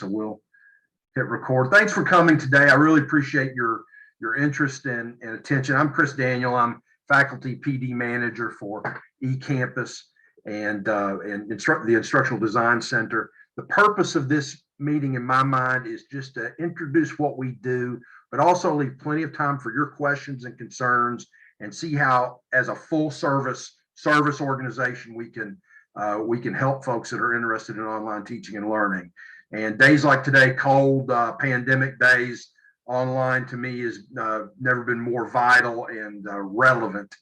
so we'll hit record. Thanks for coming today. I really appreciate your interest and attention. I'm Chris Daniel. I'm faculty PD manager for eCampus and the Instructional Design Center. The purpose of this meeting in my mind is just to introduce what we do, but also leave plenty of time for your questions and concerns, and see how, as a full service organization, we can help folks that are interested in online teaching and learning. And days like today, cold pandemic days, online to me has never been more vital and relevant.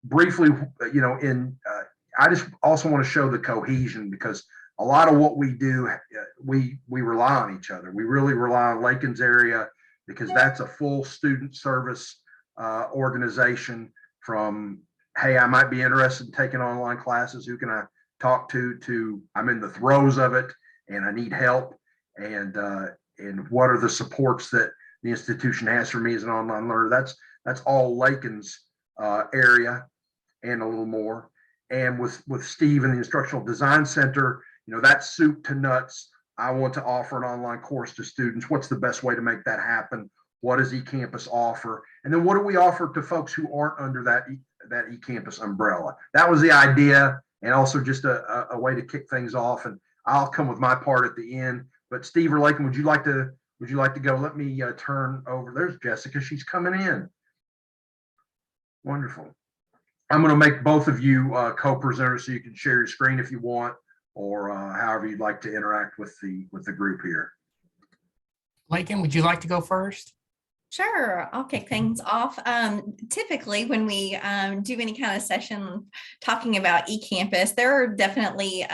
Briefly, I just also want to show the cohesion, because a lot of what we do, we rely on each other. We really rely on Lakin's area, because that's a full student service organization. From, hey, I might be interested in taking online classes, who can I talk to I'm in the throes of it and I need help, and what are the supports that the institution has for me as an online learner. That's all Lakin's area and a little more. And with Steve and the Instructional Design Center, that's soup to nuts. I want to offer an online course to students. What's the best way to make that happen? What does eCampus offer? And then what do we offer to folks who aren't under that eCampus umbrella? That was the idea, and also just a way to kick things off. And I'll come with my part at the end. But Steve or Lakin, would you like to go? Let me turn over. There's Jessica. She's coming in. Wonderful. I'm going to make both of you co-presenters, so you can share your screen if you want, or however you'd like to interact with the group here. Lakin, would you like to go first? Sure, I'll kick things off. Typically, when we do any kind of session talking about eCampus, there are definitely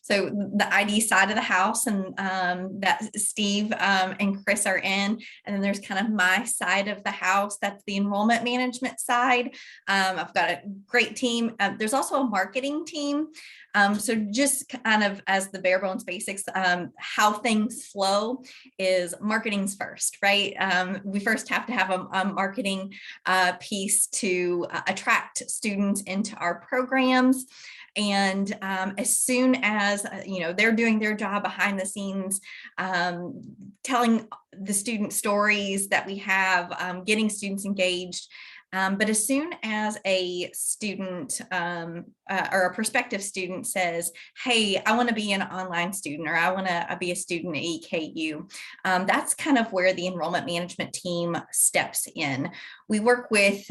so the ID side of the house, and that Steve and Chris are in, and then there's kind of my side of the house. That's the enrollment management side. I've got a great team. There's also a marketing team. So just kind of as the bare bones basics, how things flow is marketing's first, right? We first have to have a marketing piece to attract students into our programs. And as soon as, they're doing their job behind the scenes, telling the student stories that we have, getting students engaged. But as soon as a student or a prospective student says, hey, I want to be an online student, or I want to be a student at EKU, that's kind of where the enrollment management team steps in. We work with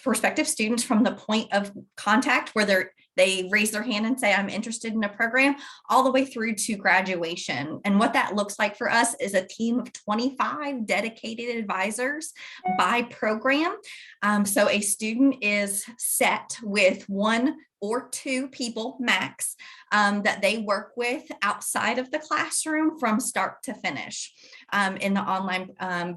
prospective students from the point of contact where they raise their hand and say, I'm interested in a program, all the way through to graduation. And what that looks like for us is a team of 25 dedicated advisors by program. So a student is set with 1 or 2 people max that they work with outside of the classroom from start to finish in the online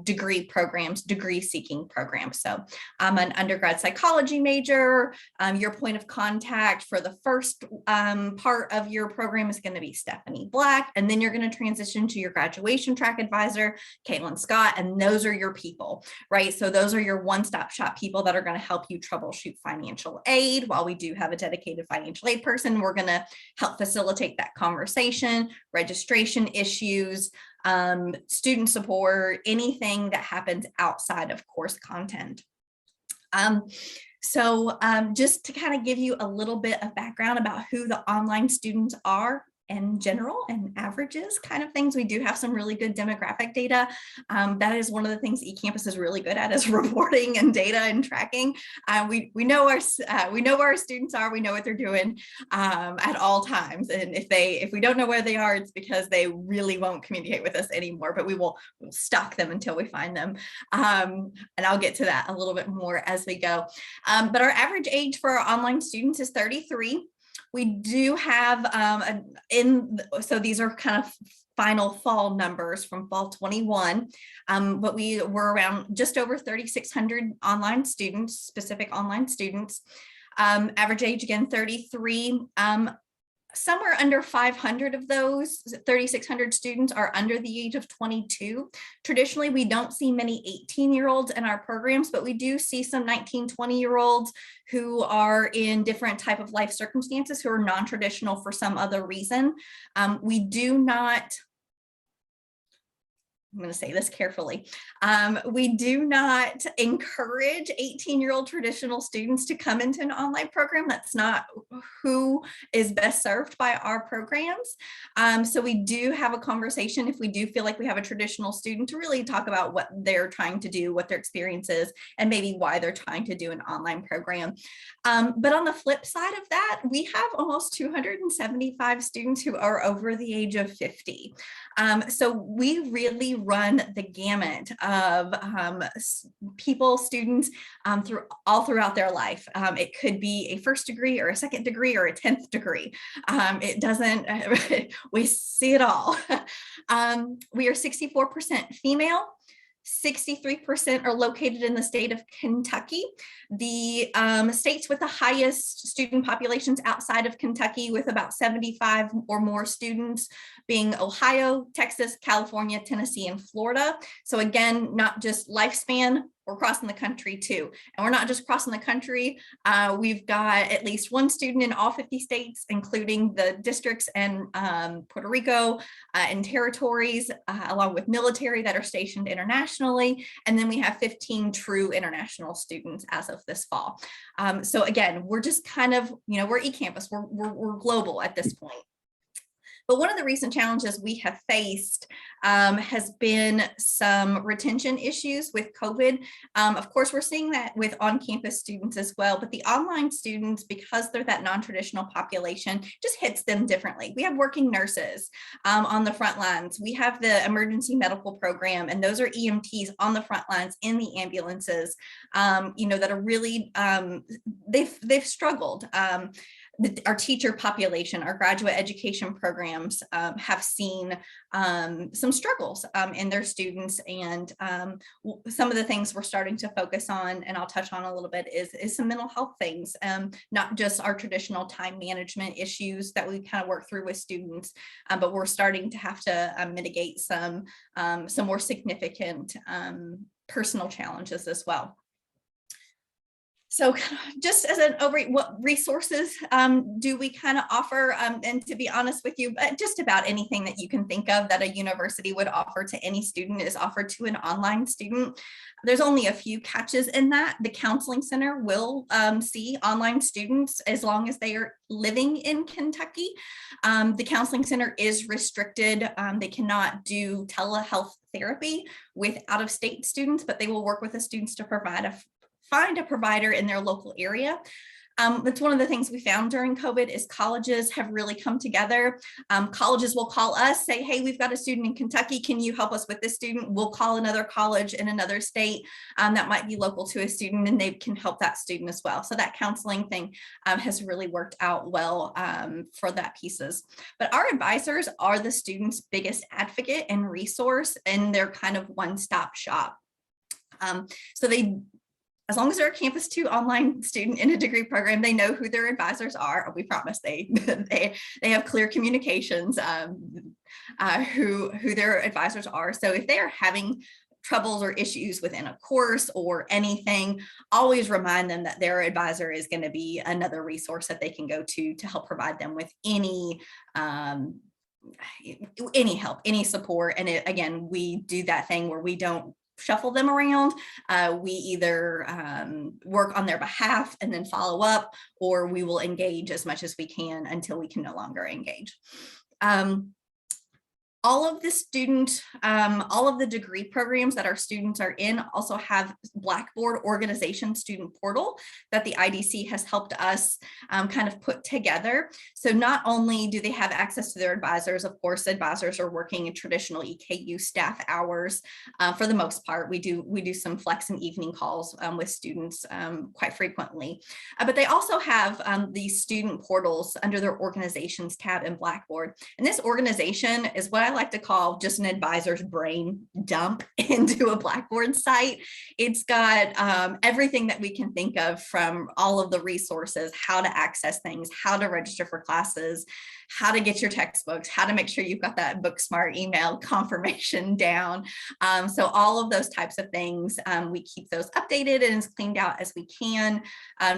degree programs, degree seeking programs. So I'm an undergrad psychology major. Your point of contact for the first part of your program is going to be Stephanie Black, and then you're going to transition to your graduation track advisor, Caitlin Scott, and those are your people, right? So those are your one-stop shop people that are going to help you troubleshoot financial aid. While we do have a dedicated financial aid person, we're going to help facilitate that conversation, registration issues, student support, anything that happens outside of course content. So just to kind of give you a little bit of background about who the online students are in general and averages kind of things. We do have some really good demographic data. That is one of the things eCampus is really good at, is reporting and data and tracking. We know where our students are. We know what they're doing at all times. And if we don't know where they are, it's because they really won't communicate with us anymore. But we'll stalk them until we find them. And I'll get to that a little bit more as we go. But our average age for our online students is 33. We do have so these are kind of final fall numbers from fall 21, but we were around just over 3,600 online students, specific online students. Average age again 33. Somewhere under 500 of those 3,600 students are under the age of 22. Traditionally, we don't see many 18-year-olds in our programs, but we do see some 19, 20-year-olds who are in different type of life circumstances, who are non-traditional for some other reason. We do not I'm going to say this carefully. We do not encourage 18-year-old traditional students to come into an online program. That's not who is best served by our programs. So we do have a conversation if we do feel like we have a traditional student to really talk about what they're trying to do, what their experience is, and maybe why they're trying to do an online program. But on the flip side of that, we have almost 275 students who are over the age of 50. So we really run the gamut of students throughout their life. It could be a first degree or a second degree or a 10th degree. It doesn't, we see it all. We are 64% female. 63% are located in the state of Kentucky. The states with the highest student populations outside of Kentucky, with about 75 or more students, being Ohio, Texas, California, Tennessee, and Florida. So again, not just lifespan, we're crossing the country too. And we're not just crossing the country. We've got at least one student in all 50 states, including the districts and Puerto Rico and territories, along with military that are stationed internationally. And then we have 15 true international students as of this fall. So again, we're just kind of, we're eCampus, we're global at this point. But one of the recent challenges we have faced has been some retention issues with COVID. Of course, we're seeing that with on-campus students as well, but the online students, because they're that non-traditional population, just hits them differently. We have working nurses on the front lines. We have the emergency medical program, and those are EMTs on the front lines in the ambulances, that are really, they've struggled. Our teacher population, our graduate education programs have seen some struggles in their students, and some of the things we're starting to focus on, and I'll touch on a little bit, is some mental health things, not just our traditional time management issues that we kind of work through with students, but we're starting to have to mitigate some more significant personal challenges as well. So just as an overview, what resources do we kind of offer? And to be honest with you, just about anything that you can think of that a university would offer to any student is offered to an online student. There's only a few catches in that. The counseling center will see online students as long as they are living in Kentucky. The counseling center is restricted. They cannot do telehealth therapy with out-of-state students, but they will work with the students to find a provider in their local area. That's one of the things we found during COVID is colleges have really come together. Colleges will call us, say, hey, we've got a student in Kentucky. Can you help us with this student? We'll call another college in another state that might be local to a student, and they can help that student as well. So that counseling thing has really worked out well for that pieces. But our advisors are the student's biggest advocate and resource, and they're kind of one-stop shop. So as long as they're a Campus 2 online student in a degree program, they know who their advisors are. We promise they have clear communications who their advisors are. So if they are having troubles or issues within a course or anything, always remind them that their advisor is going to be another resource that they can go to help provide them with any help, any support. And again, we do that thing where we don't shuffle them around. We either work on their behalf and then follow up, or we will engage as much as we can until we can no longer engage. All of the degree programs that our students are in also have Blackboard organization student portal that the IDC has helped us kind of put together. So not only do they have access to their advisors, of course, advisors are working in traditional EKU staff hours for the most part. We do some flex and evening calls with students quite frequently, but they also have these student portals under their organizations tab in Blackboard. And this organization is what I like to call just an advisor's brain dump into a Blackboard site. It's got everything that we can think of, from all of the resources, how to access things, how to register for classes, how to get your textbooks, how to make sure you've got that book smart email confirmation down. So all of those types of things, we keep those updated and as cleaned out as we can,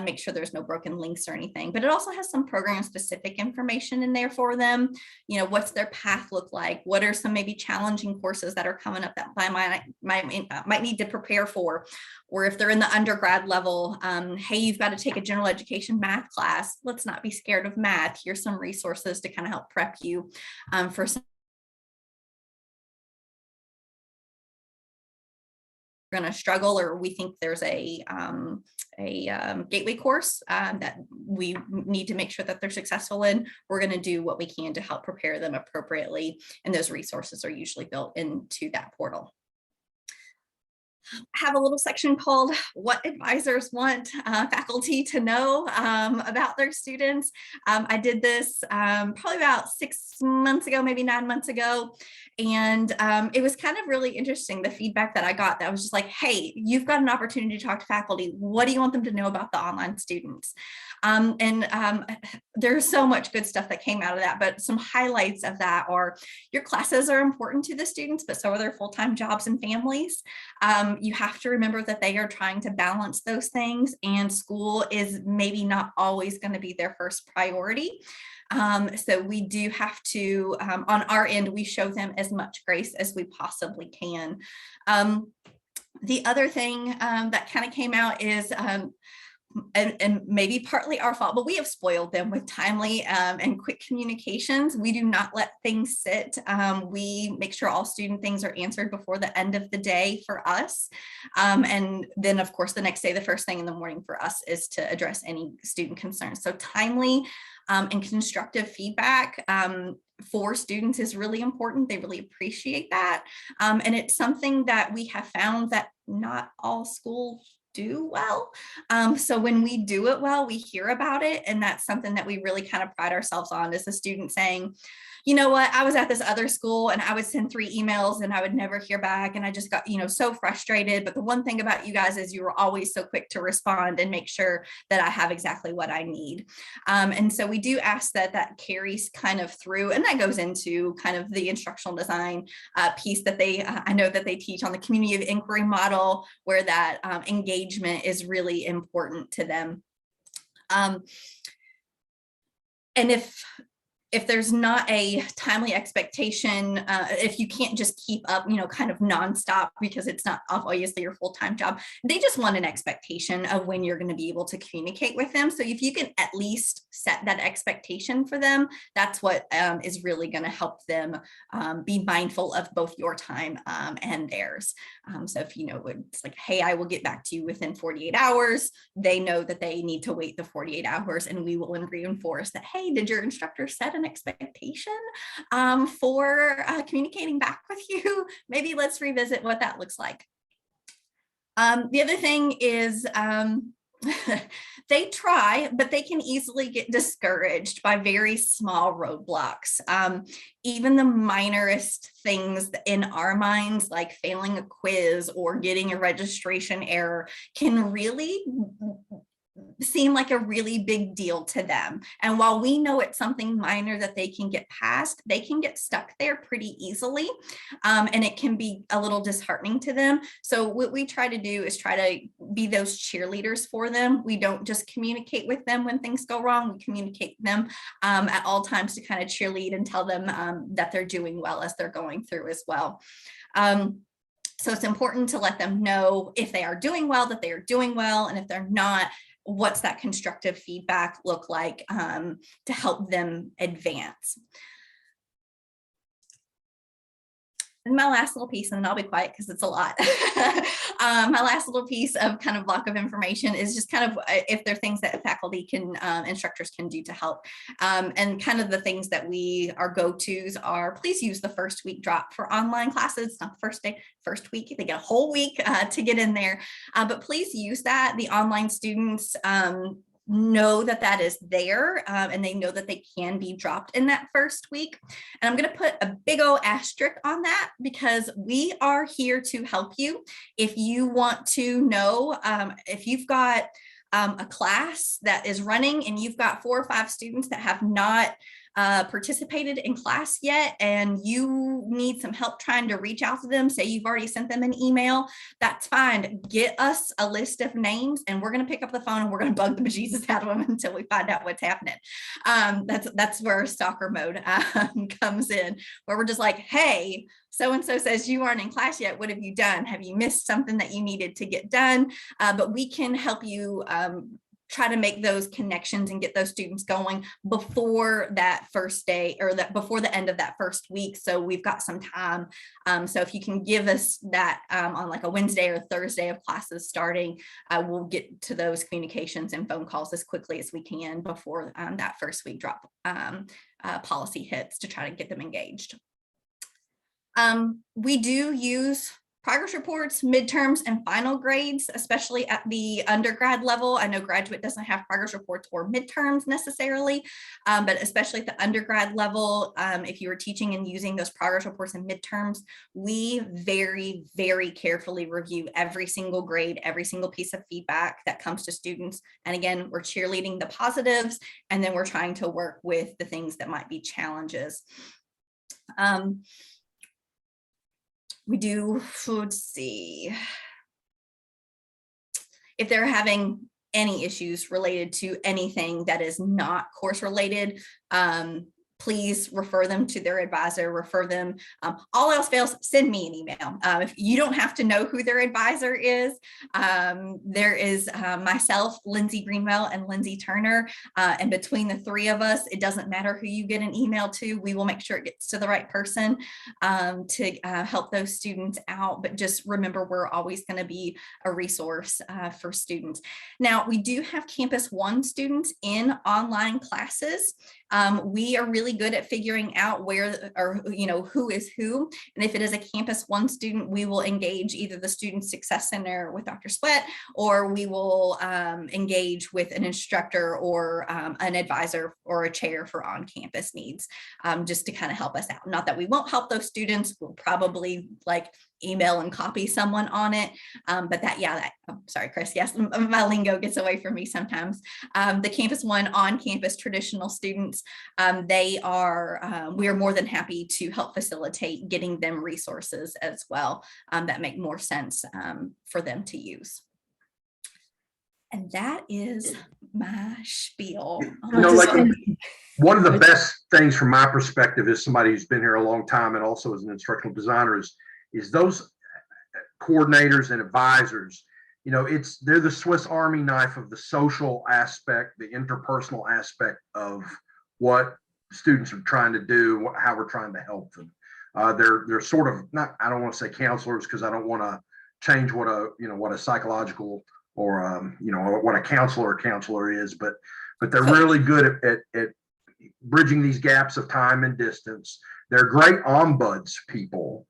make sure there's no broken links or anything. But it also has some program specific information in there for them. You know, what's their path look like? What are some maybe challenging courses that are coming up that I might need to prepare for? Or if they're in the undergrad level, hey, you've got to take a general education math class. Let's not be scared of math. Here's some resources to kind of help prep you for some going to struggle, or we think there's a gateway course that we need to make sure that they're successful in. We're going to do what we can to help prepare them appropriately, and those resources are usually built into that portal. Have a little section called what advisors want faculty to know about their students. I did this probably about 6 months ago, maybe 9 months ago. And it was kind of really interesting, the feedback that I got, that was just like, hey, you've got an opportunity to talk to faculty. What do you want them to know about the online students? There's so much good stuff that came out of that, but some highlights of that are your classes are important to the students, but so are their full-time jobs and families. You have to remember that they are trying to balance those things, and school is maybe not always going to be their first priority. So we do have to, on our end, we show them as much grace as we possibly can. The other thing that kind of came out is, and maybe partly our fault, but we have spoiled them with timely and quick communications. We do not let things sit. We make sure all student things are answered before the end of the day for us. And then of course, the next day, the first thing in the morning for us is to address any student concerns. So timely and constructive feedback for students is really important. They really appreciate that. And it's something that we have found that not all schools do well. So when we do it well, we hear about it. And that's something that we really kind of pride ourselves on, is the student saying, you know what, I was at this other school and I would send 3 emails and I would never hear back. And I just got, so frustrated. But the one thing about you guys is you were always so quick to respond and make sure that I have exactly what I need. And so we do ask that that carries kind of through, and that goes into kind of the instructional design piece that I know that they teach on the community of inquiry model, where that engagement is really important to them. And if there's not a timely expectation, if you can't just keep up, kind of nonstop, because it's not obviously your full-time job, they just want an expectation of when you're going to be able to communicate with them. So if you can at least set that expectation for them, that's what is really going to help them be mindful of both your time and theirs. So if it's like, hey, I will get back to you within 48 hours, they know that they need to wait the 48 hours, and we will reinforce that, hey, did your instructor set an expectation for communicating back with you? Maybe let's revisit what that looks like. The other thing is they try, but they can easily get discouraged by very small roadblocks. Even the minorest things in our minds, like failing a quiz or getting a registration error, can really seem like a really big deal to them. And while we know it's something minor that they can get past, they can get stuck there pretty easily. And it can be a little disheartening to them. So what we try to do is try to be those cheerleaders for them. We don't just communicate with them when things go wrong. We communicate with them at all times to kind of cheerlead and tell them that they're doing well as they're going through as well. So it's important to let them know if they are doing well, that they are doing well. And if they're not, what's that constructive feedback look like to help them advance. And my last little piece, and then I'll be quiet because it's a lot. My last little piece of kind of block of information is just kind of if there are things that faculty can, instructors can do to help. And kind of the things that our go-tos are, please use the first week drop for online classes. It's not the first day, first week, they get a whole week to get in there. But please use that. The online students know that that is there and they know that they can be dropped in that first week. And I'm going to put a big old asterisk on that, because we are here to help you. If you want to know, if you've got a class that is running and you've got 4 or 5 students that have not participated in class yet and you need some help trying to reach out to them, say you've already sent them an email, that's fine. Get us a list of names and we're going to pick up the phone and we're going to bug the bejesus out of them until we find out what's happening. That's where stalker mode comes in, where we're just like, hey, so-and-so says you aren't in class yet. What have you done? Have you missed something that you needed to get done? But we can help you try to make those connections and get those students going before that first day, or that before the end of that first week. So we've got some time. So if you can give us that on like a Wednesday or Thursday of classes starting, we'll get to those communications and phone calls as quickly as we can before that first week drop policy hits, to try to get them engaged. We do use progress reports, midterms, and final grades, especially at the undergrad level. I know graduate doesn't have progress reports or midterms necessarily, but especially at the undergrad level, if you were teaching and using those progress reports and midterms, we very, very carefully review every single grade, every single piece of feedback that comes to students. And again, we're cheerleading the positives, and then we're trying to work with the things that might be challenges. We do, let's see, if they're having any issues related to anything that is not course related, please refer them to their advisor, refer them. All else fails, send me an email. If you don't have to know who their advisor is, there is myself, Lindsay Greenwell, and Lindsay Turner. And between the three of us, it doesn't matter who you get an email to, we will make sure it gets to the right person to help those students out. But just remember, we're always going to be a resource for students. Now, we do have Campus One students in online classes. We are really good at figuring out where, or who is who. And if it is a Campus One student, we will engage either the Student Success Center with Dr. Sweat, or we will engage with an instructor or an advisor or a chair for on-campus needs, just to kind of help us out. Not that we won't help those students, we'll probably email and copy someone on it. But sorry, Chris, yes, my lingo gets away from me sometimes. The Campus One on-campus traditional students, we are more than happy to help facilitate getting them resources as well that make more sense for them to use. And that is my spiel. One of the best things from my perspective, as somebody who's been here a long time and also as an instructional designer, is those coordinators and advisors. They're the Swiss Army knife of the social aspect, the interpersonal aspect of what students are trying to do, how we're trying to help them. They're sort of not, I don't want to say counselors, because I don't want to change what a psychological or what a counselor is, but they're really good at bridging these gaps of time and distance. They're great ombuds people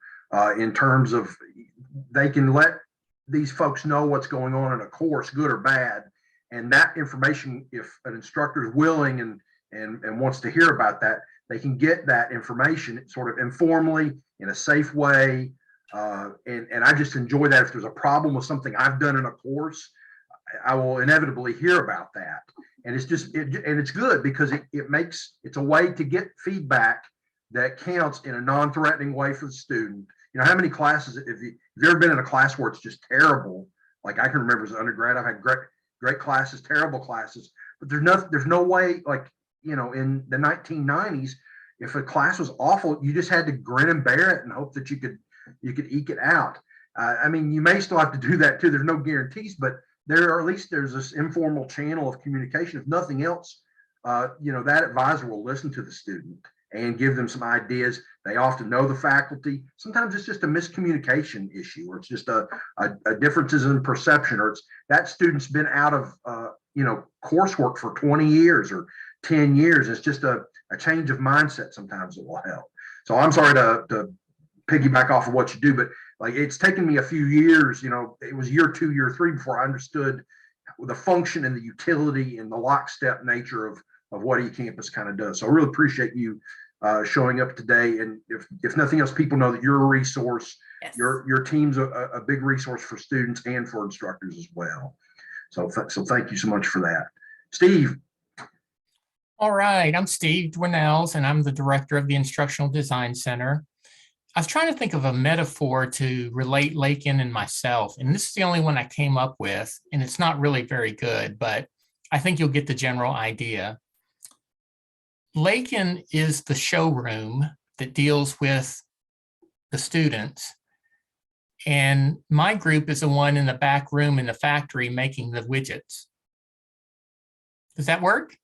in terms of they can let these folks know what's going on in a course, good or bad, and that information, if an instructor is willing and wants to hear about that, they can get that information sort of informally in a safe way. And I just enjoy that. If there's a problem with something I've done in a course, I will inevitably hear about that. And it's just, and it's good because it's a way to get feedback that counts in a non-threatening way for the student. How many classes, if you've ever been in a class where it's just terrible, like I can remember as an undergrad, I've had great classes, terrible classes, but there's no way, in the 1990s, if a class was awful, you just had to grin and bear it and hope that you could eke it out. You may still have to do that too. There's no guarantees, but there's this informal channel of communication. If nothing else, that advisor will listen to the student and give them some ideas. They often know the faculty. Sometimes it's just a miscommunication issue, or it's just a differences in perception, or it's that student's been out of coursework for 20 years or 10 years. It's just a change of mindset sometimes that will help. So I'm sorry to piggyback off of what you do, but it's taken me a few years, it was year 2, year 3 before I understood the function and the utility and the lockstep nature of what eCampus kind of does. So I really appreciate you showing up today. And if nothing else, people know that you're a resource. Yes. Your team's a big resource for students and for instructors as well. So thank you so much for that. Steve. All right, I'm Steve Dwinells, and I'm the director of the Instructional Design Center. I was trying to think of a metaphor to relate Lakin and myself, and this is the only one I came up with, and it's not really very good, but I think you'll get the general idea. Lakin is the showroom that deals with the students, and my group is the one in the back room in the factory making the widgets. Does that work?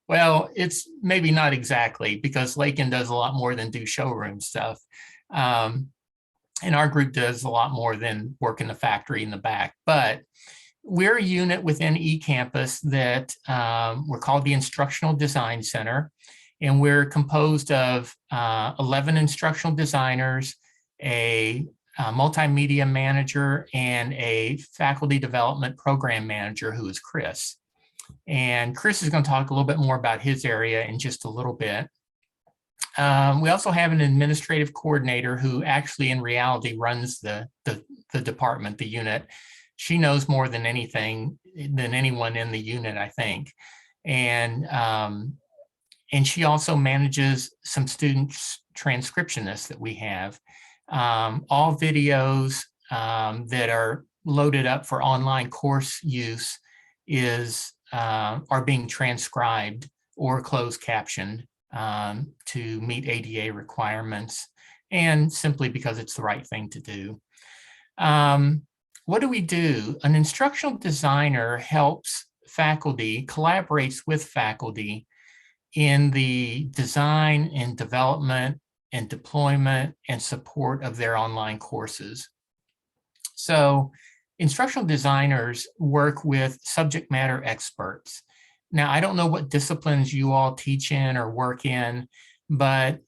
Well, it's maybe not exactly, because Lakin does a lot more than do showroom stuff. And our group does a lot more than work in the factory in the back. But we're a unit within eCampus that we're called the Instructional Design Center. And we're composed of 11 instructional designers, a multimedia manager, and a faculty development program manager, who is Chris. And Chris is going to talk a little bit more about his area in just a little bit. We also have an administrative coordinator who actually in reality runs the department, the unit. She knows more than anything, than anyone in the unit, I think. And she also manages some student transcriptionists that we have. All videos that are loaded up for online course use are being transcribed or closed captioned to meet ADA requirements, and simply because it's the right thing to do. What do? An instructional designer helps faculty, collaborates with faculty in the design and development and deployment and support of their online courses. So instructional designers work with subject matter experts. Now, I don't know what disciplines you all teach in or work in, but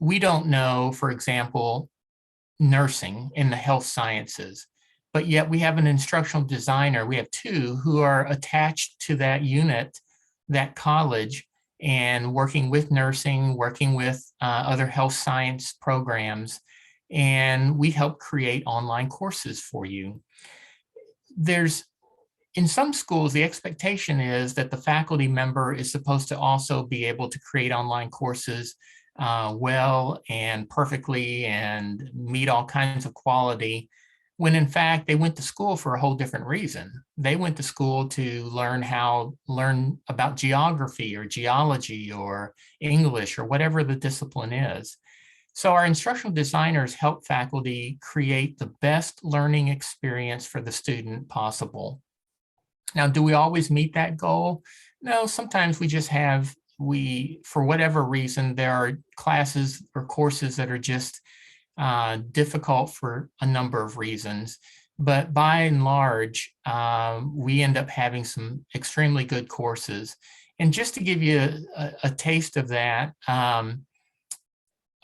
we don't know, for example, nursing in the health sciences, but yet we have an instructional designer. We have two who are attached to that unit, that college, and working with nursing, working with other health science programs, and we help create online courses for you. In some schools, the expectation is that the faculty member is supposed to also be able to create online courses well and perfectly and meet all kinds of quality, when in fact they went to school for a whole different reason. They went to school to learn about geography or geology or English or whatever the discipline is. So our instructional designers help faculty create the best learning experience for the student possible. Now, do we always meet that goal? No, sometimes for whatever reason, there are classes or courses that are just difficult for a number of reasons. But by and large, we end up having some extremely good courses. And just to give you a taste of that,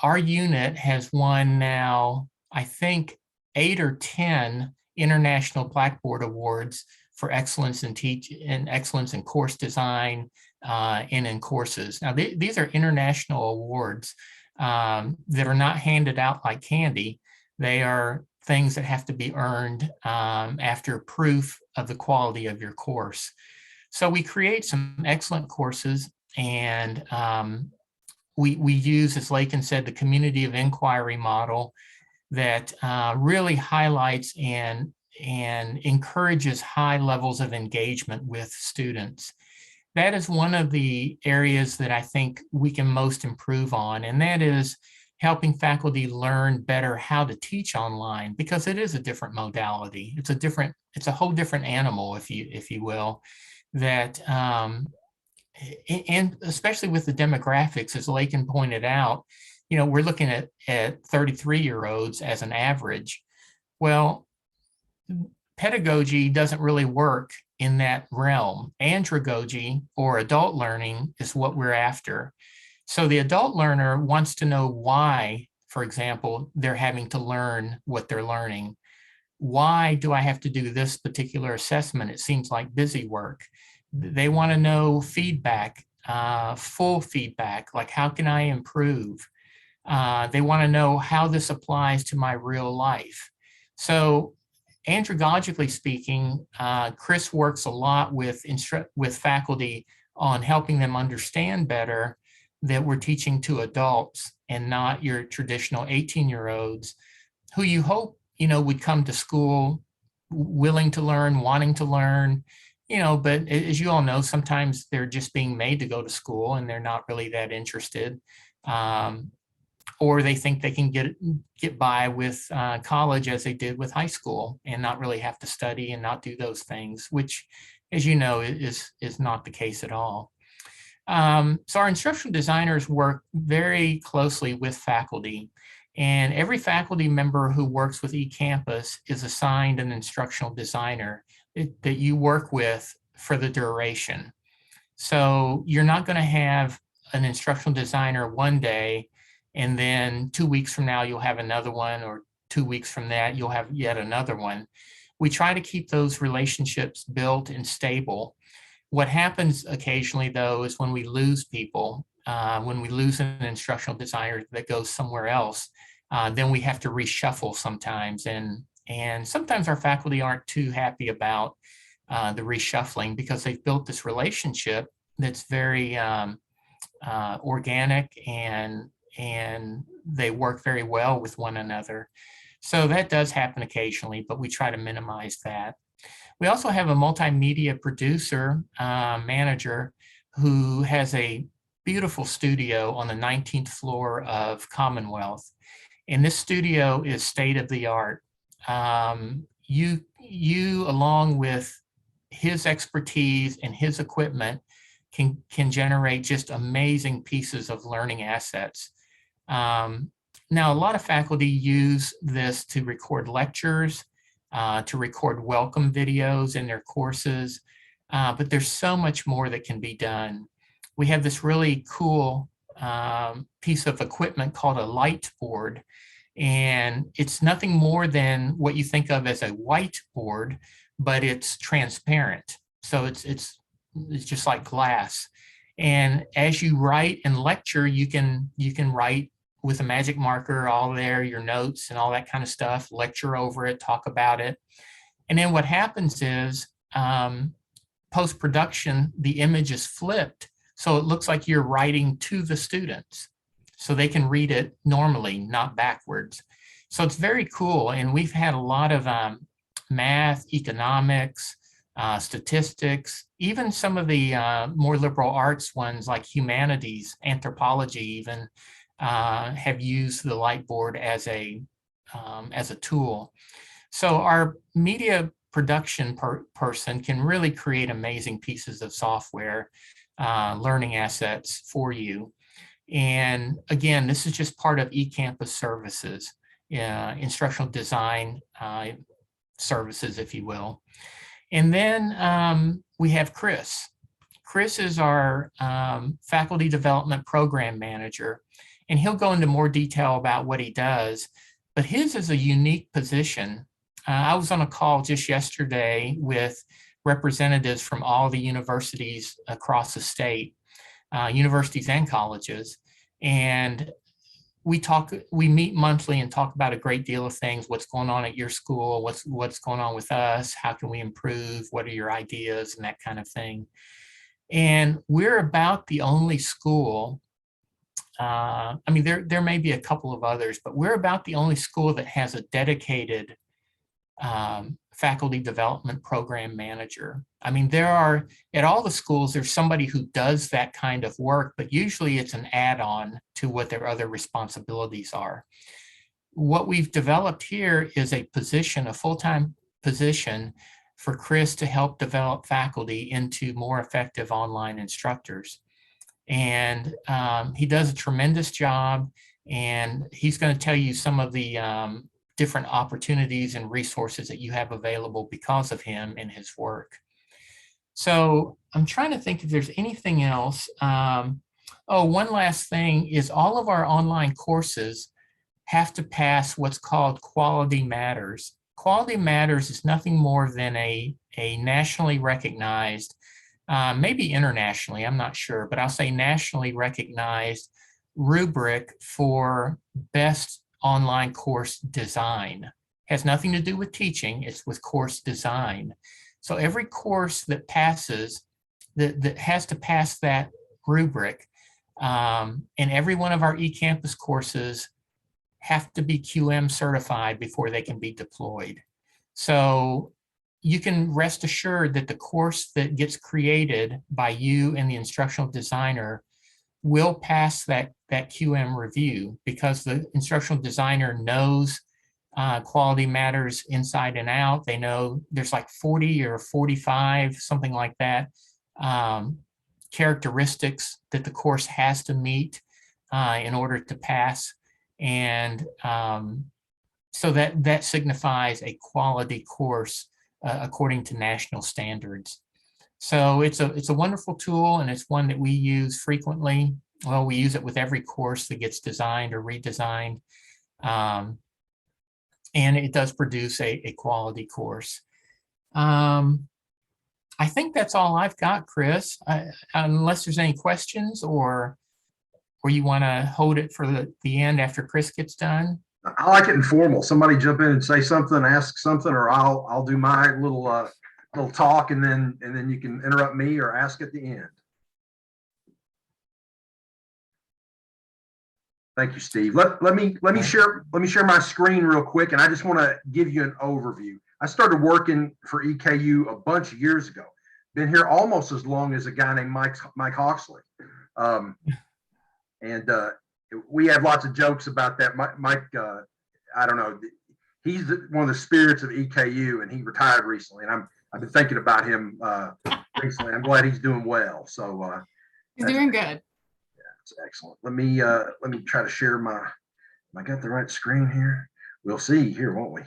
our unit has won now, I think, 8 or 10 International Blackboard Awards for excellence in excellence in course design and in courses. Now, these are international awards that are not handed out like candy. They are things that have to be earned after proof of the quality of your course. So we create some excellent courses, and we use, as Lakin said, the community of inquiry model that really highlights and encourages high levels of engagement with students. That is one of the areas that I think we can most improve on, and that is helping faculty learn better how to teach online, because it is a different modality. It's a whole different animal, if you will, that and especially with the demographics, as Lakin pointed out, we're looking at 33-year-olds as an average. Well, pedagogy doesn't really work in that realm. Andragogy, or adult learning, is what we're after. So the adult learner wants to know why, for example, they're having to learn what they're learning. Why do I have to do this particular assessment? It seems like busy work. They want to know feedback, full feedback, like how can I improve? They want to know how this applies to my real life. So Andragogically speaking, Chris works a lot with faculty on helping them understand better that we're teaching to adults and not your traditional 18-year-olds who you hope, would come to school willing to learn, wanting to learn, but as you all know, sometimes they're just being made to go to school and they're not really that interested. Or they think they can get by with college as they did with high school and not really have to study and not do those things, which, as you know, is not the case at all. So our instructional designers work very closely with faculty, and every faculty member who works with eCampus is assigned an instructional designer that you work with for the duration. So you're not going to have an instructional designer one day, and then 2 weeks from now, you'll have another one, or 2 weeks from that, you'll have yet another one. We try to keep those relationships built and stable. What happens occasionally, though, is when we lose people, when we lose an instructional designer that goes somewhere else, then we have to reshuffle sometimes. And sometimes our faculty aren't too happy about the reshuffling because they've built this relationship that's very organic, and they work very well with one another. So that does happen occasionally, but we try to minimize that. We also have a multimedia producer manager who has a beautiful studio on the 19th floor of Commonwealth. And this studio is state of the art. You along with his expertise and his equipment can generate just amazing pieces of learning assets. Now, a lot of faculty use this to record lectures, to record welcome videos in their courses, but there's so much more that can be done. We have this really cool piece of equipment called a light board, and it's nothing more than what you think of as a whiteboard, but it's transparent. So it's just like glass. And as you write and lecture, you can write with a magic marker all there, your notes and all that kind of stuff, lecture over it, talk about it. And then what happens is post-production, the image is flipped. So it looks like you're writing to the students so they can read it normally, not backwards. So it's very cool. And we've had a lot of math, economics, statistics, even some of the more liberal arts ones like humanities, anthropology even, have used the Lightboard as a tool. So our media production person can really create amazing pieces of software, learning assets for you. And again, this is just part of eCampus services, instructional design services, if you will. And then we have Chris. Chris is our faculty development program manager, and he'll go into more detail about what he does, but his is a unique position. I was on a call just yesterday with representatives from all the universities across the state, universities and colleges, and we meet monthly and talk about a great deal of things, what's going on at your school, what's going on with us, how can we improve, what are your ideas, and that kind of thing. And we're about the only school, I mean, there may be a couple of others, but we're about the only school that has a dedicated faculty development program manager. I mean, there are, at all the schools, there's somebody who does that kind of work, but usually it's an add-on to what their other responsibilities are. What we've developed here is a position, a full-time position for Chris to help develop faculty into more effective online instructors. And he does a tremendous job, and he's going to tell you some of the different opportunities and resources that you have available because of him and his work. So I'm trying to think if there's anything else. Oh, one last thing is all of our online courses have to pass what's called Quality Matters. Quality Matters is nothing more than a nationally recognized, maybe internationally, I'm not sure, but I'll say nationally recognized rubric for best online course design. Has nothing to do with teaching, it's with course design. So every course that passes, that has to pass that rubric, and every one of our eCampus courses have to be QM certified before they can be deployed. So you can rest assured that the course that gets created by you and the instructional designer will pass that QM review, because the instructional designer knows quality matters inside and out. They know there's like 40 or 45, something like that, characteristics that the course has to meet in order to pass. And so that signifies a quality course according to national standards. So it's a wonderful tool, and it's one that we use frequently. Well, we use it with every course that gets designed or redesigned. And it does produce a quality course. I think that's all I've got, Chris, unless there's any questions, or you want to hold it for the end after Chris gets done. I like it informal. Somebody jump in and say something, ask something, or I'll do my little talk, and then you can interrupt me or ask at the end. Thank you, Steve. Let me share my screen real quick, and I just want to give you an overview. I started working for EKU a bunch of years ago. Been here almost as long as a guy named Mike Hawksley, and we have lots of jokes about that. Mike, I don't know, he's one of the spirits of EKU, and he retired recently, and I've been thinking about him recently. I'm glad he's doing well. So he's doing good. It's excellent. Let me try to share my. I got the right screen here. We'll see here, won't we?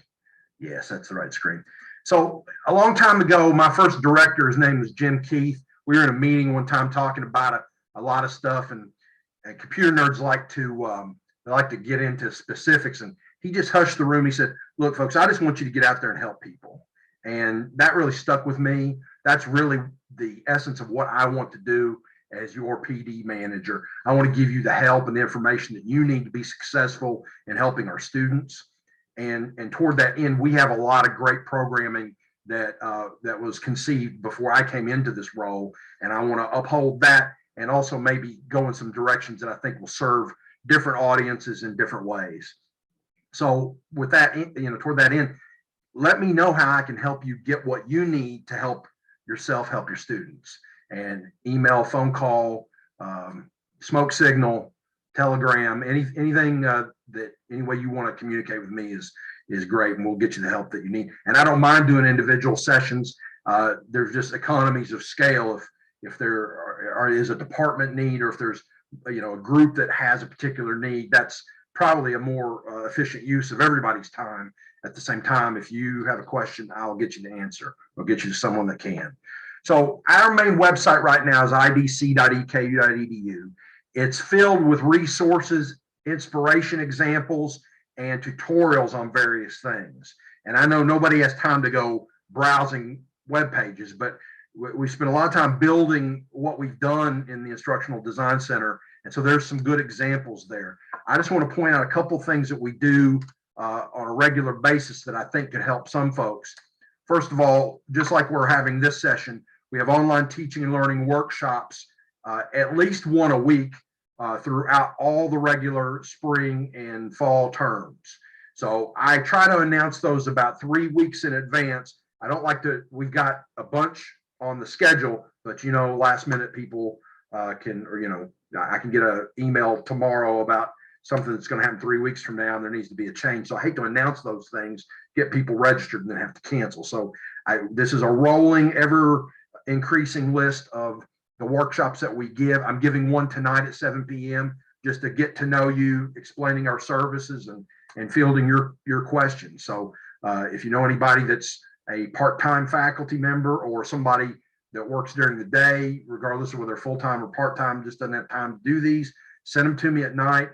Yes, that's the right screen. So a long time ago, my first director, his name was Jim Keith. We were in a meeting one time talking about a lot of stuff, and computer nerds like to get into specifics. And he just hushed the room. He said, "Look, folks, I just want you to get out there and help people." And that really stuck with me. That's really the essence of what I want to do as your PD manager. I want to give you the help and the information that you need to be successful in helping our students. And toward that end, we have a lot of great programming that was conceived before I came into this role, and I want to uphold that, and also maybe go in some directions that I think will serve different audiences in different ways. So with that, toward that end, let me know how I can help you get what you need to help yourself help your students. And email, phone call, smoke signal, Telegram, anything that any way you want to communicate with me is great, and we'll get you the help that you need. And I don't mind doing individual sessions. There's just economies of scale if there is a department need, or if there's a group that has a particular need. That's probably a more efficient use of everybody's time. At the same time, if you have a question, I'll get you the answer. I'll get you to someone that can. So our main website right now is idc.eku.edu. It's filled with resources, inspiration examples, and tutorials on various things. And I know nobody has time to go browsing web pages, but we spent a lot of time building what we've done in the Instructional Design Center. And so there's some good examples there. I just want to point out a couple things that we do on a regular basis that I think could help some folks. First of all, just like we're having this session, we have online teaching and learning workshops, at least one a week throughout all the regular spring and fall terms. So I try to announce those about 3 weeks in advance. I don't like to, we've got a bunch on the schedule, but last minute people I can get an email tomorrow about something that's going to happen 3 weeks from now, and there needs to be a change. So I hate to announce those things, get people registered, and then have to cancel. So this is a rolling, ever increasing list of the workshops that we give. I'm giving one tonight at 7 p.m. just to get to know you, explaining our services and fielding your questions. So if you know anybody that's a part-time faculty member, or somebody that works during the day, regardless of whether they're full-time or part-time, just doesn't have time to do these, send them to me at night.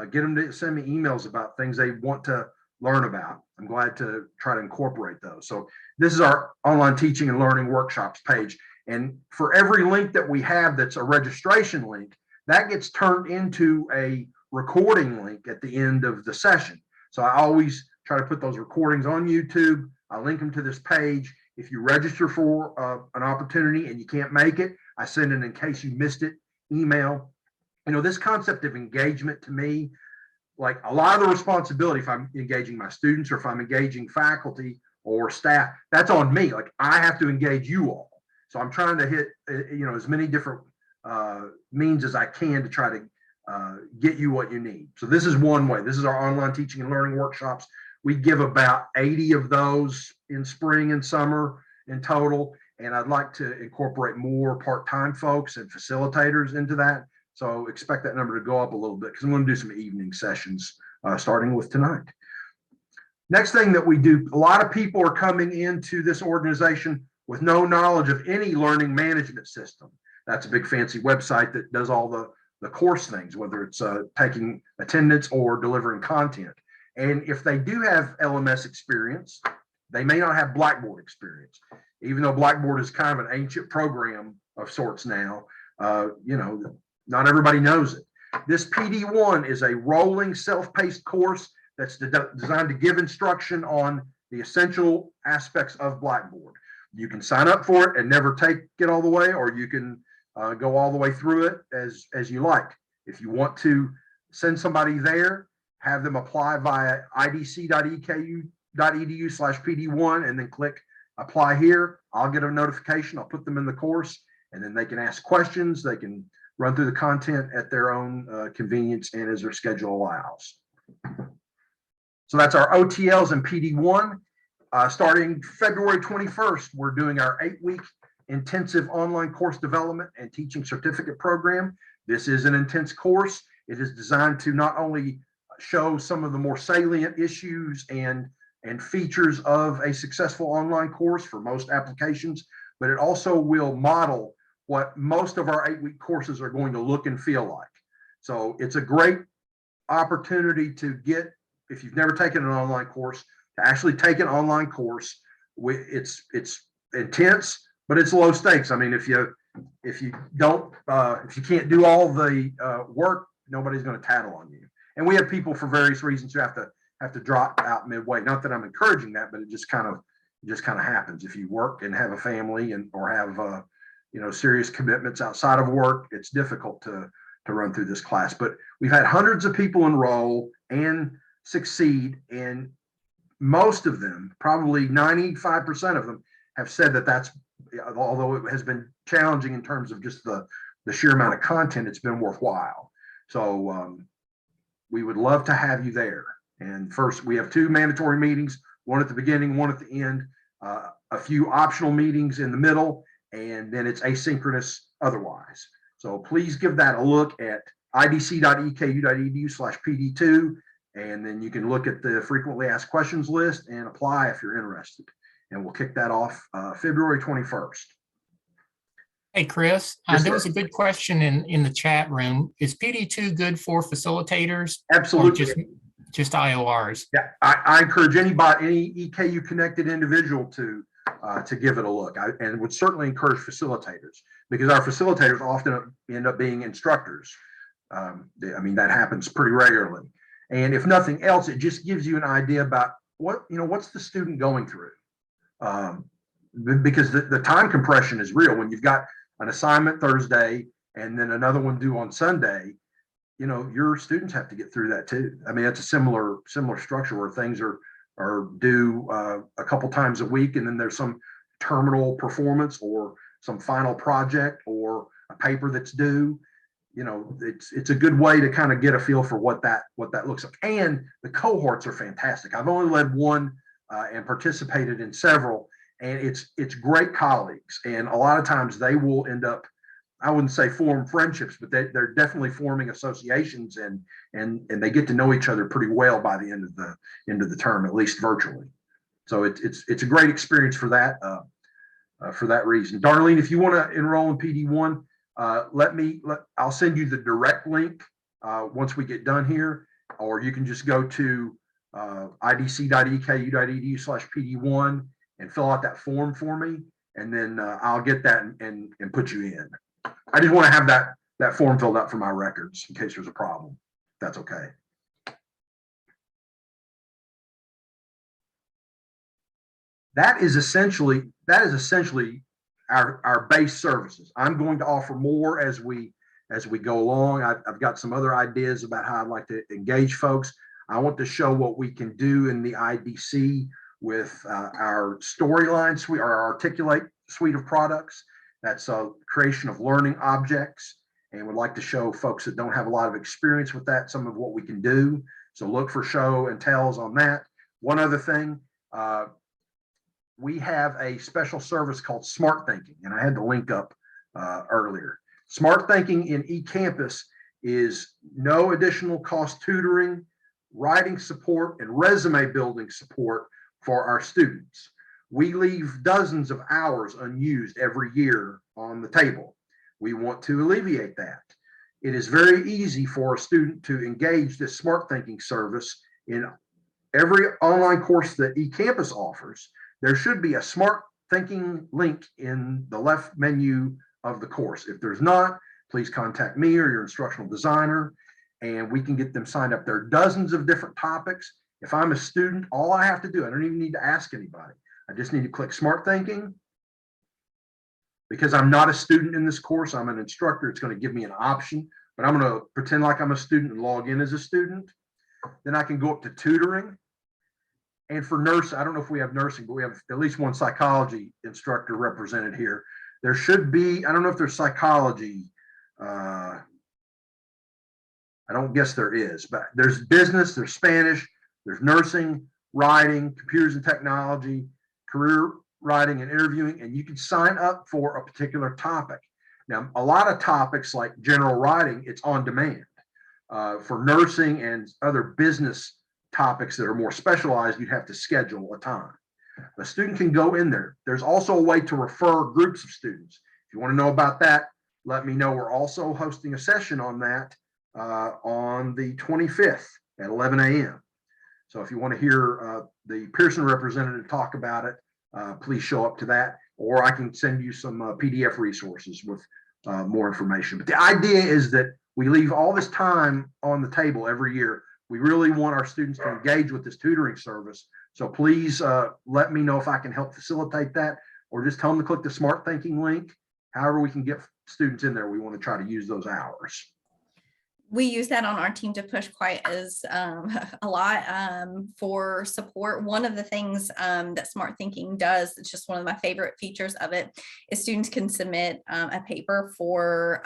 Get them to send me emails about things they want to learn about. I'm glad to try to incorporate those. So this is our online teaching and learning workshops page. And for every link that we have that's a registration link, that gets turned into a recording link at the end of the session. So I always try to put those recordings on YouTube. I link them to this page. If you register for an opportunity and you can't make it, I send an in case you missed it email. You know, this concept of engagement to me, like a lot of the responsibility, if I'm engaging my students or if I'm engaging faculty or staff, that's on me. Like I have to engage you all. So I'm trying to hit, you know, as many different means as I can to try to get you what you need. So this is one way. This is our online teaching and learning workshops. We give about 80 of those in spring and summer in total. And I'd like to incorporate more part-time folks and facilitators into that. So expect that number to go up a little bit because I'm going to do some evening sessions starting with tonight. Next thing that we do, a lot of people are coming into this organization with no knowledge of any learning management system. That's a big fancy website that does all the course things, whether it's taking attendance or delivering content. And if they do have LMS experience, they may not have Blackboard experience. Even though Blackboard is kind of an ancient program of sorts now, you know, not everybody knows it. This PD1 is a rolling self-paced course that's designed to give instruction on the essential aspects of Blackboard. You can sign up for it and never take it all the way, or you can go all the way through it as you like. If you want to send somebody there, have them apply via idc.eku.edu/PD1 and then click apply here. I'll get a notification. I'll put them in the course and then they can ask questions. They can run through the content at their own convenience and as their schedule allows. So that's our OTLs and PD1. Starting February 21st, we're doing our 8-week intensive online course development and teaching certificate program. This is an intense course. It is designed to not only show some of the more salient issues and features of a successful online course for most applications, but it also will model what most of our 8-week courses are going to look and feel like. So it's a great opportunity to get, if you've never taken an online course, to actually take an online course. It's intense, but it's low stakes. I mean, if you can't do all the work, nobody's going to tattle on you. And we have people for various reasons who have to drop out midway. Not that I'm encouraging that, but it just kind of happens. If you work and have a family or have you know, serious commitments outside of work, it's difficult to run through this class. But we've had hundreds of people enroll and succeed, and most of them, probably 95% of them, have said that that's, although it has been challenging in terms of just the sheer amount of content, it's been worthwhile. So we would love to have you there. And first, we have 2 mandatory meetings, one at the beginning, one at the end, a few optional meetings in the middle, and then it's asynchronous otherwise. So please give that a look at idc.eku.edu/PD2, and then you can look at the frequently asked questions list and apply if you're interested. And we'll kick that off February 21st. Hey, Chris, Yes, there was sir. a good question in the chat room. Is PD2 good for facilitators? Absolutely. Or just IORs? Yeah, I encourage any EKU connected individual to give it a look. And would certainly encourage facilitators, because our facilitators often end up being instructors. I mean, that happens pretty regularly. And if nothing else, it just gives you an idea about what's the student going through. Because the time compression is real. When you've got an assignment Thursday and then another one due on Sunday, you know, your students have to get through that too. I mean, it's a similar structure where things are due a couple times a week, and then there's some terminal performance or some final project or a paper that's due. You know, it's a good way to kind of get a feel for what that looks like. And the cohorts are fantastic. I've only led one and participated in several, and it's great colleagues. And a lot of times they will end up, I wouldn't say form friendships, but they're definitely forming associations, and they get to know each other pretty well by the end of the term, at least virtually. So it's a great experience for that reason. Darlene, if you want to enroll in PD1, I'll send you the direct link once we get done here, or you can just go to idc.eku.edu/PD1 and fill out that form for me, and then I'll get that and put you in. I just want to have that form filled out for my records in case there's a problem. That's okay. that is essentially our base services. I'm going to offer more as we go along. I've got some other ideas about how I'd like to engage folks. I want to show what we can do in the IDC with our storyline suite, or our Articulate suite of products. That's a creation of learning objects, and would like to show folks that don't have a lot of experience with that some of what we can do. So look for show and tells on that. One other thing, we have a special service called Smart Thinking, and I had the link up earlier. Smart Thinking in eCampus is no additional cost tutoring, writing support, and resume building support for our students. We leave dozens of hours unused every year on the table. We want to alleviate that. It is very easy for a student to engage this Smart Thinking service in every online course that eCampus offers. There should be a Smart Thinking link in the left menu of the course. If there's not, please contact me or your instructional designer, and we can get them signed up. There are dozens of different topics. If I'm a student, all I have to do, I don't even need to ask anybody. I just need to click Smart Thinking. Because I'm not a student in this course, I'm an instructor, it's going to give me an option, but I'm going to pretend like I'm a student and log in as a student. Then I can go up to tutoring. And for nurse, I don't know if we have nursing, but we have at least one psychology instructor represented here. There should be, I don't know if there's psychology. I don't guess there is, but there's business, there's Spanish, there's nursing, writing, computers and technology, career writing and interviewing, and you can sign up for a particular topic. Now, a lot of topics like general writing, it's on demand. For nursing and other business topics that are more specialized, you'd have to schedule a time. A student can go in there. There's also a way to refer groups of students. If you want to know about that, let me know. We're also hosting a session on that on the 25th at 11 a.m. So if you want to hear the Pearson representative talk about it, please show up to that, or I can send you some PDF resources with more information. But the idea is that we leave all this time on the table every year. We really want our students to engage with this tutoring service. So please let me know if I can help facilitate that, or just tell them to click the Smart Thinking link. However we can get students in there, we want to try to use those hours. We use that on our team to push quite as a lot for support. One of the things that Smart Thinking does, it's just one of my favorite features of it, is students can submit a paper for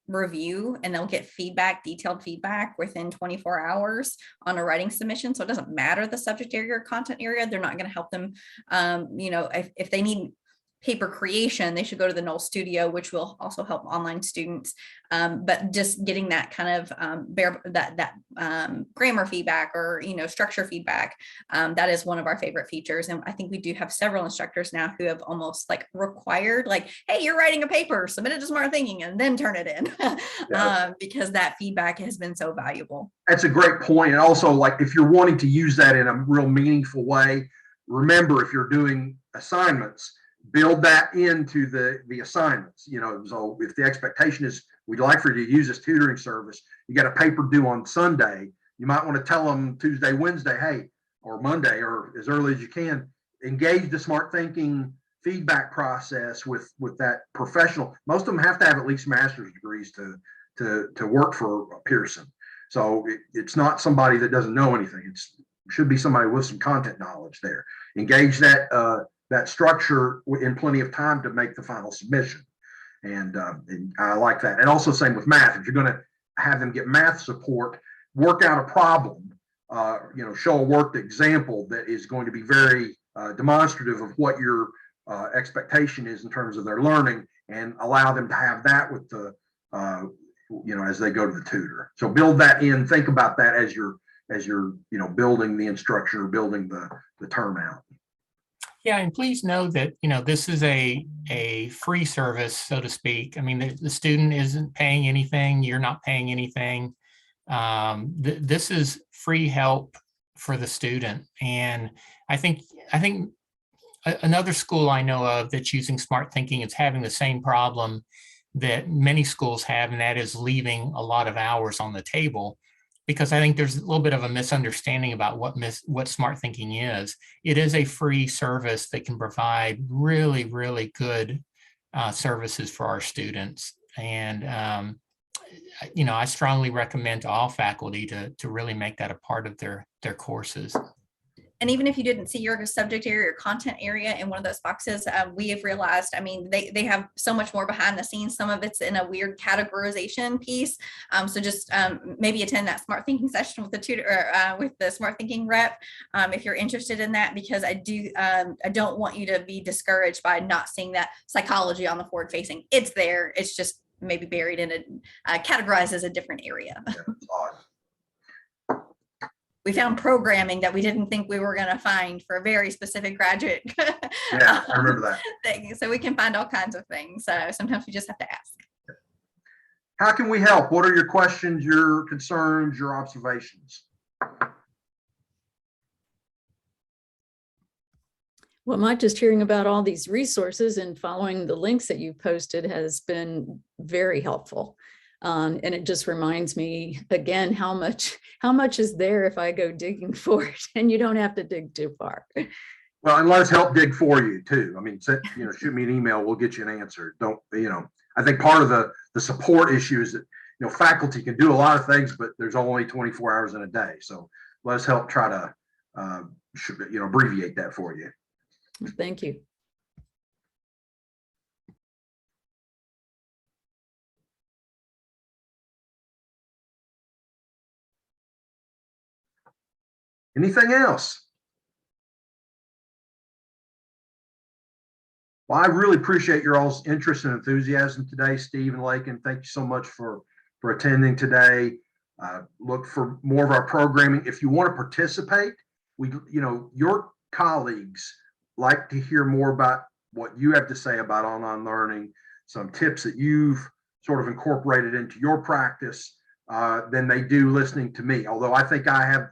review, and they'll get feedback, detailed feedback within 24 hours on a writing submission. So it doesn't matter the subject area or content area. They're not going to help them, if they need paper creation, they should go to the Knoll Studio, which will also help online students. But just getting that kind of grammar feedback or structure feedback, that is one of our favorite features. And I think we do have several instructors now who have almost like required, like, hey, you're writing a paper, submit it to Smart Thinking and then turn it in. Because that feedback has been so valuable. That's a great point. And also, like, if you're wanting to use that in a real meaningful way, remember, if you're doing assignments, build that into the assignments. So if the expectation is we'd like for you to use this tutoring service, you got a paper due on Sunday, you might want to tell them Tuesday, Wednesday, hey, or Monday, or as early as you can, engage the Smart Thinking feedback process with that professional. Most of them have to have at least master's degrees to work for Pearson. So it's not somebody that doesn't know anything. It should be somebody with some content knowledge there. Engage that structure in plenty of time to make the final submission. And I like that. And also same with math. If you're going to have them get math support, work out a problem, show a worked example that is going to be very demonstrative of what your expectation is in terms of their learning, and allow them to have that with the, as they go to the tutor. So build that in, think about that as you're building the instruction or building the term out. Yeah, and please know that, this is a free service, so to speak. I mean, the student isn't paying anything. You're not paying anything. This is free help for the student. And I think another school I know of that's using Smart Thinking is having the same problem that many schools have, and that is leaving a lot of hours on the table. because I think there's a little bit of a misunderstanding about what smart thinking is. It is a free service that can provide really, really good services for our students. And, I strongly recommend to all faculty to really make that a part of their courses. And even if you didn't see your subject area or content area in one of those boxes, we have realized, I mean, they have so much more behind the scenes. Some of it's in a weird categorization piece. So just maybe attend that smart thinking session with the tutor or with the smart thinking rep if you're interested in that, because I don't want you to be discouraged by not seeing that psychology on the forward facing. It's there. It's just maybe buried in categorized as a different area. We found programming that we didn't think we were going to find for a very specific graduate. Yeah, I remember that. Thing. So we can find all kinds of things. So sometimes we just have to ask. How can we help? What are your questions, your concerns, your observations? Well, Mike, just hearing about all these resources and following the links that you posted has been very helpful. And it just reminds me again, how much is there if I go digging for it, and you don't have to dig too far. Well, and let us help dig for you too. I mean, shoot me an email. We'll get you an answer. I think part of the support issue is that, faculty can do a lot of things, but there's only 24 hours in a day. So let us help try to, abbreviate that for you. Thank you. Anything else? Well, I really appreciate your all's interest and enthusiasm today, Steve and Lakin. Thank you so much for attending today. Look for more of our programming. If you want to participate, your colleagues like to hear more about what you have to say about online learning, some tips that you've sort of incorporated into your practice than they do listening to me. Although I think I have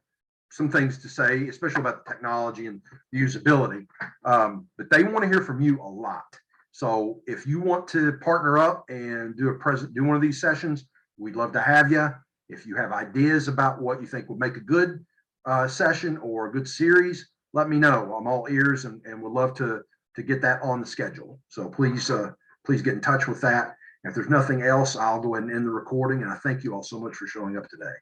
some things to say, especially about the technology and the usability, but they want to hear from you a lot. So if you want to partner up and do one of these sessions, we'd love to have you. If you have ideas about what you think would make a good session or a good series, let me know. I'm all ears and would love to get that on the schedule. So please get in touch with that. If there's nothing else, I'll go ahead and end the recording. And I thank you all so much for showing up today.